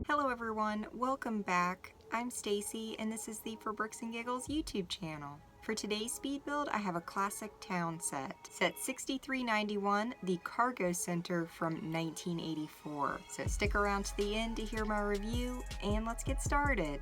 Hello everyone, welcome back. I'm Stacy and this is the For Bricks and Giggles YouTube channel. For today's speed build, I have a classic town set. Set 6391, the Cargo Center from 1984. So stick around to the end to hear my review and let's get started.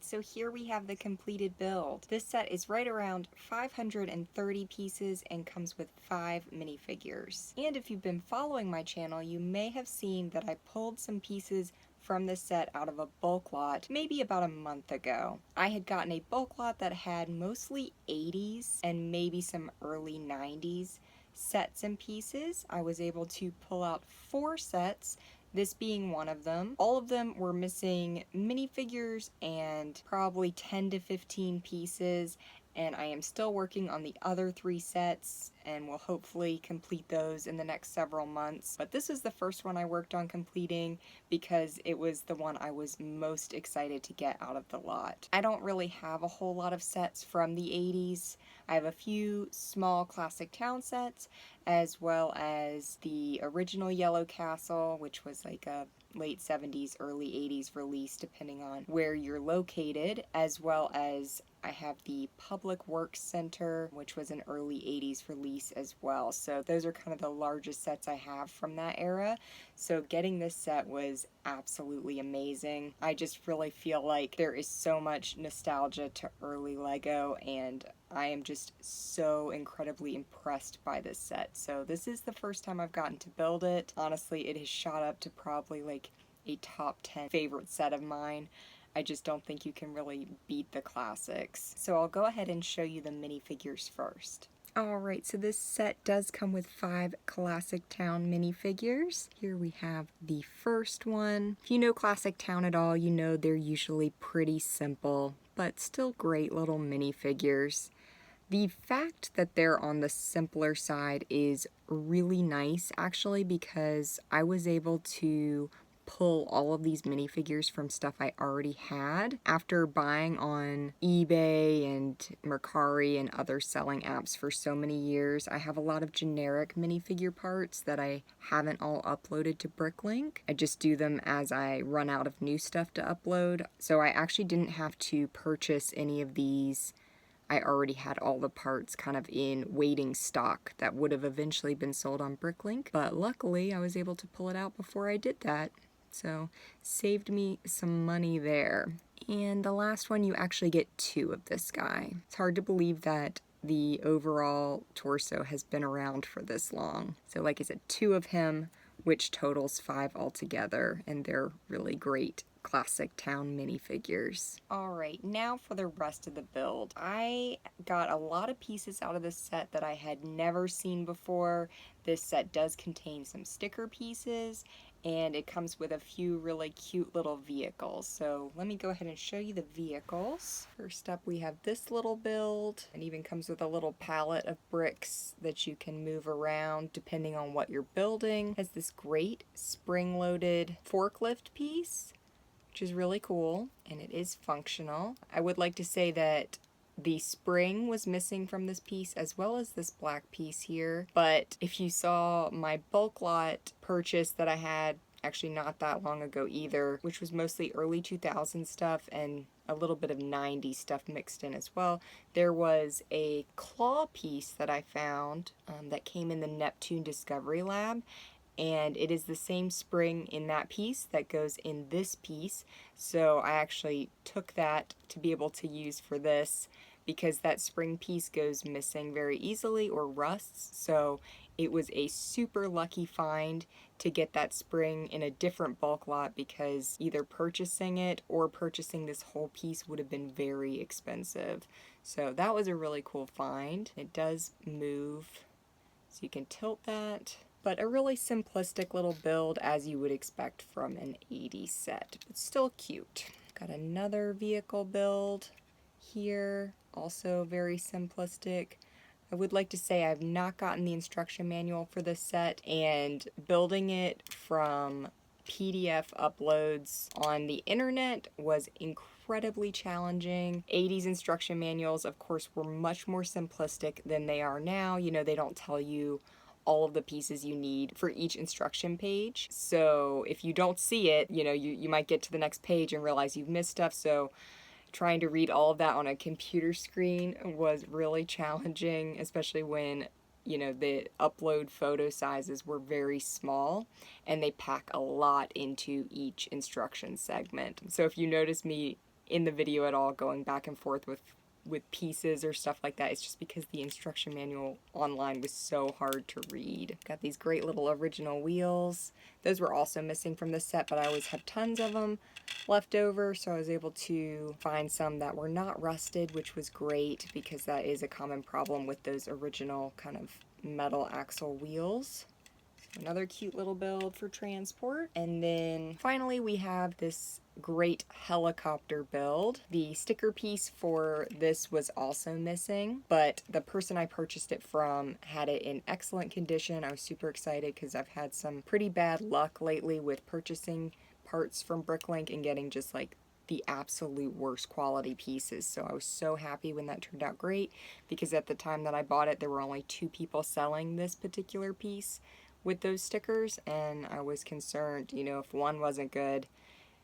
So here we have the completed build. This set is right around 530 pieces and comes with 5 minifigures. And if you've been following my channel, you may have seen that I pulled some pieces from this set out of a bulk lot maybe about a month ago. I had gotten a bulk lot that had mostly 80s and maybe some early 90s sets and pieces. I was able to pull out 4 sets, this being one of them. All of them were missing minifigures and probably 10 to 15 pieces, and I am still working on the other 3 sets and will hopefully complete those in the next several months. But this is the first one I worked on completing because it was the one I was most excited to get out of the lot. I don't really have a whole lot of sets from the 80s. I have a few small classic town sets, as well as the original Yellow Castle, which was like a late 70s, early 80s release depending on where you're located, as well as I have the Public Works Center, which was an early 80s release as well. So those are kind of the largest sets I have from that era. So getting this set was absolutely amazing. I just really feel like there is so much nostalgia to early Lego, and I am just so incredibly impressed by this set. So this is the first time I've gotten to build it. Honestly, it has shot up to probably like a top 10 favorite set of mine. I just don't think you can really beat the classics. So I'll go ahead and show you the minifigures first. Alright, so this set does come with 5 Classic Town minifigures. Here we have the first one. If you know Classic Town at all, you know they're usually pretty simple, but still great little minifigures. The fact that they're on the simpler side is really nice, actually, because I was able to pull all of these minifigures from stuff I already had. After buying on eBay and Mercari and other selling apps for so many years, I have a lot of generic minifigure parts that I haven't all uploaded to BrickLink. I just do them as I run out of new stuff to upload. So I actually didn't have to purchase any of these I already had all the parts kind of in waiting stock that would have eventually been sold on BrickLink, but luckily I was able to pull it out before I did that. So saved me some money there. And the last one, you actually get 2 of this guy. It's hard to believe that the overall torso has been around for this long. So like I said, 2 of him, which totals 5 altogether, and they're really great classic town minifigures. Alright, now for the rest of the build. I got a lot of pieces out of this set that I had never seen before. This set does contain some sticker pieces, and it comes with a few really cute little vehicles. So let me go ahead and show you the vehicles. First up, we have this little build. It even comes with a little palette of bricks that you can move around depending on what you're building. It has this great spring-loaded forklift piece, which is really cool, and it is functional. I would like to say that the spring was missing from this piece, as well as this black piece here, but if you saw my bulk lot purchase that I had actually not that long ago either, which was mostly early 2000s stuff and a little bit of 90s stuff mixed in as well, there was a claw piece that I found that came in the Neptune Discovery Lab, and it is the same spring in that piece that goes in this piece, so I actually took that to be able to use for this because that spring piece goes missing very easily or rusts, so it was a super lucky find to get that spring in a different bulk lot because either purchasing it or purchasing this whole piece would have been very expensive. So that was a really cool find. It does move, so you can tilt that. But a really simplistic little build as you would expect from an 80s set, but still cute. Got another vehicle build here, also very simplistic. I would like to say I've not gotten the instruction manual for this set, and building it from PDF uploads on the internet was incredibly challenging. 80s instruction manuals, of course, were much more simplistic than they are now. You know, they don't tell you all of the pieces you need for each instruction page. So if you don't see it, you know, you might get to the next page and realize you've missed stuff. So trying to read all of that on a computer screen was really challenging, especially when, you know, the upload photo sizes were very small and they pack a lot into each instruction segment. So if you notice me in the video at all going back and forth with pieces or stuff like that, it's just because the instruction manual online was so hard to read. Got these great little original wheels. Those were also missing from this set, but I always had tons of them left over, so I was able to find some that were not rusted, which was great because that is a common problem with those original kind of metal axle wheels. Another cute little build for transport. And then finally we have this great helicopter build. The sticker piece for this was also missing, but the person I purchased it from had it in excellent condition. I was super excited because I've had some pretty bad luck lately with purchasing parts from BrickLink and getting just like the absolute worst quality pieces. So I was so happy when that turned out great, because at the time that I bought it there were only 2 people selling this particular piece with those stickers, and I was concerned, you know, if one wasn't good,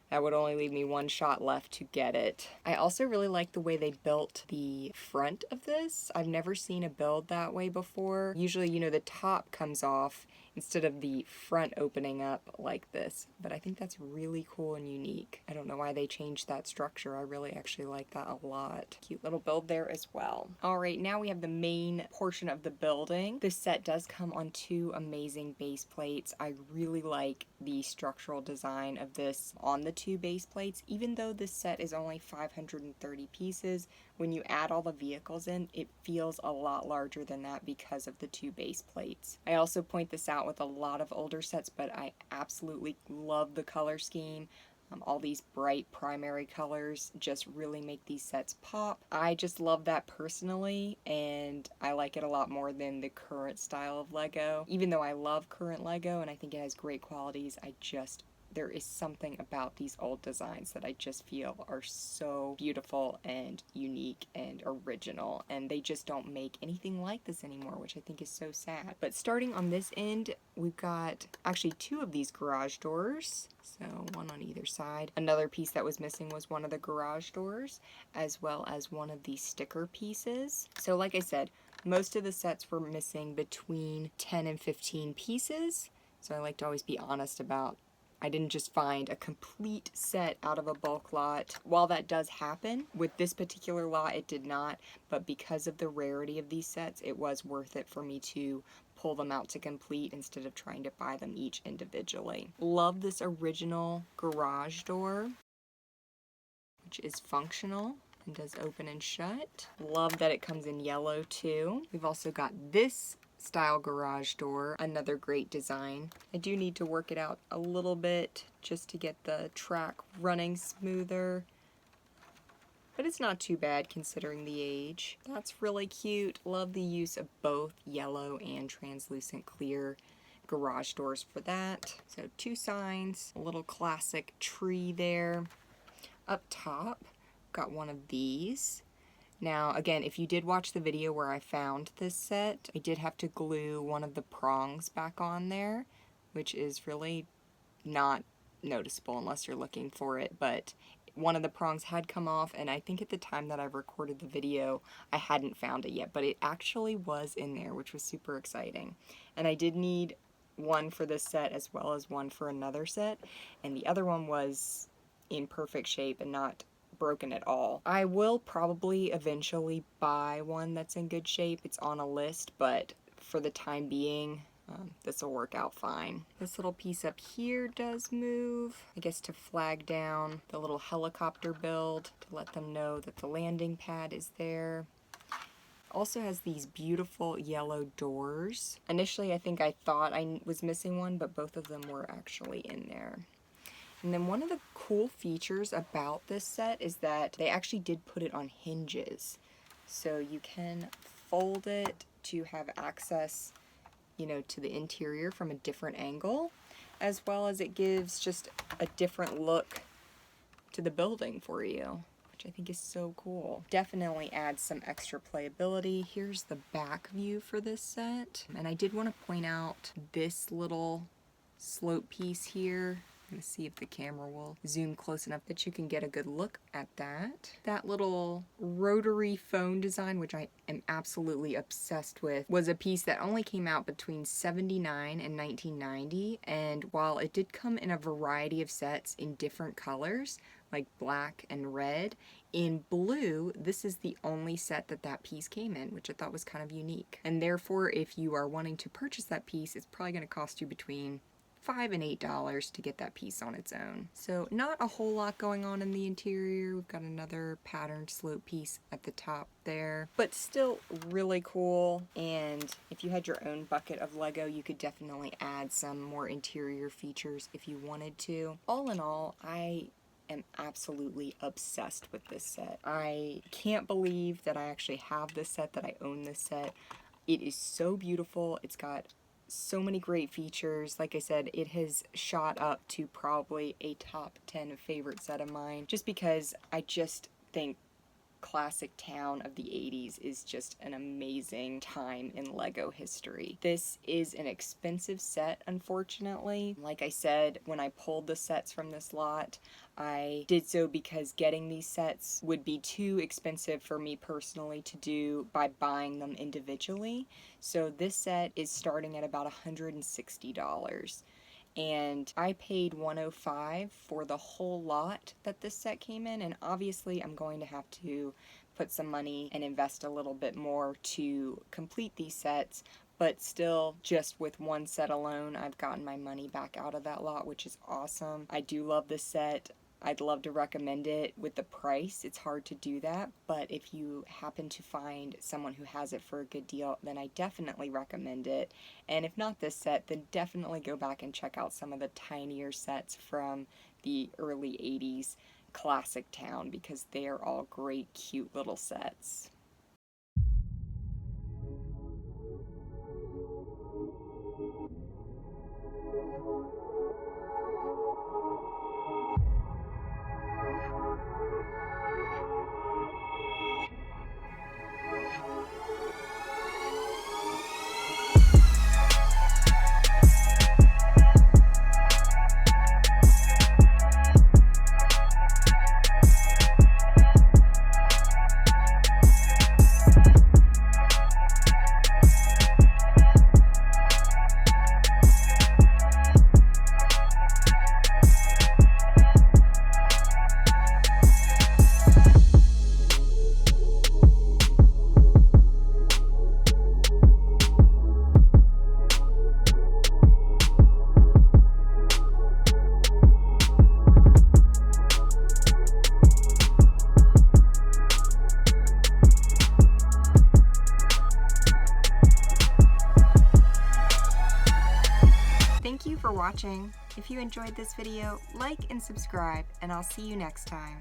that would only leave me one shot left to get it. I also really like the way they built the front of this. I've never seen a build that way before. Usually, you know, the top comes off instead of the front opening up like this, but I think that's really cool and unique. I don't know why they changed that structure. I really actually like that a lot. Cute little build there as well. Alright, now we have the main portion of the building. This set does come on 2 amazing base plates. I really like the structural design of this on the 2 base plates. Even though this set is only 530 pieces, when you add all the vehicles in, it feels a lot larger than that because of the 2 base plates. I also point this out with a lot of older sets, but I absolutely love the color scheme. All these bright primary colors just really make these sets pop. I just love that personally, and I like it a lot more than the current style of Lego. Even though I love current Lego and I think it has great qualities, I just there is something about these old designs that I just feel are so beautiful and unique and original, and they just don't make anything like this anymore, which I think is so sad. But starting on this end, we've got actually two of these garage doors, so one on either side. Another piece that was missing was one of the garage doors, as well as one of these sticker pieces. So like I said, most of the sets were missing between 10 and 15 pieces, so I like to always be honest about I didn't just find a complete set out of a bulk lot. While that does happen, with this particular lot it did not, but because of the rarity of these sets, it was worth it for me to pull them out to complete instead of trying to buy them each individually. Love this original garage door, which is functional and does open and shut. Love that it comes in yellow too. We've also got this style garage door, another great design. I do need to work it out a little bit just to get the track running smoother, but it's not too bad considering the age. That's really cute. Love the use of both yellow and translucent clear garage doors for that. So two signs, a little classic tree there. Up top, got one of these. Now, again, if you did watch the video where I found this set, I did have to glue one of the prongs back on there, which is really not noticeable unless you're looking for it, but one of the prongs had come off, and I think at the time that I recorded the video, I hadn't found it yet, but it actually was in there, which was super exciting. And I did need one for this set as well as one for another set, and the other one was in perfect shape and not broken at all. I will probably eventually buy one that's in good shape. It's on a list, but for the time being, this will work out fine. This little piece up here does move, I guess to flag down the little helicopter build to let them know that the landing pad is there. Also has these beautiful yellow doors. Initially, I think I thought I was missing one, but both of them were actually in there. And then one of the cool features about this set is that they actually did put it on hinges. So you can fold it to have access, you know, to the interior from a different angle, as well as it gives just a different look to the building for you, which I think is so cool. Definitely adds some extra playability. Here's the back view for this set. And I did want to point out this little slope piece here. I'm going to see if the camera will zoom close enough that you can get a good look at that. That little rotary phone design, which I am absolutely obsessed with, was a piece that only came out between '79 and 1990, and while it did come in a variety of sets in different colors, like black and red, in blue, this is the only set that that piece came in, which I thought was kind of unique. And therefore, if you are wanting to purchase that piece, it's probably going to cost you between $5 and $8 to get that piece on its own. So not a whole lot going on in the interior. We've got another patterned slope piece at the top there, but still really cool. And if you had your own bucket of Lego, you could definitely add some more interior features if you wanted to. All in all, I am absolutely obsessed with this set. I can't believe that I actually have this set, that I own this set. It is so beautiful. It's got so many great features. Like I said, it has shot up to probably a top 10 favorite set of mine, just because I just think classic town of the 80s is just an amazing time in Lego history. This is an expensive set, unfortunately. Like I said, when I pulled the sets from this lot, I did so because getting these sets would be too expensive for me personally to do by buying them individually. So this set is starting at about $160. And I paid $105 for the whole lot that this set came in, and obviously I'm going to have to put some money and invest a little bit more to complete these sets, but still, just with one set alone, I've gotten my money back out of that lot, which is awesome. I do love this set. I'd love to recommend it. With the price, it's hard to do that, but if you happen to find someone who has it for a good deal, then I definitely recommend it. And if not this set, then definitely go back and check out some of the tinier sets from the early 80s classic town, because they are all great, cute little sets. watching. If you enjoyed this video, like and subscribe, and I'll see you next time.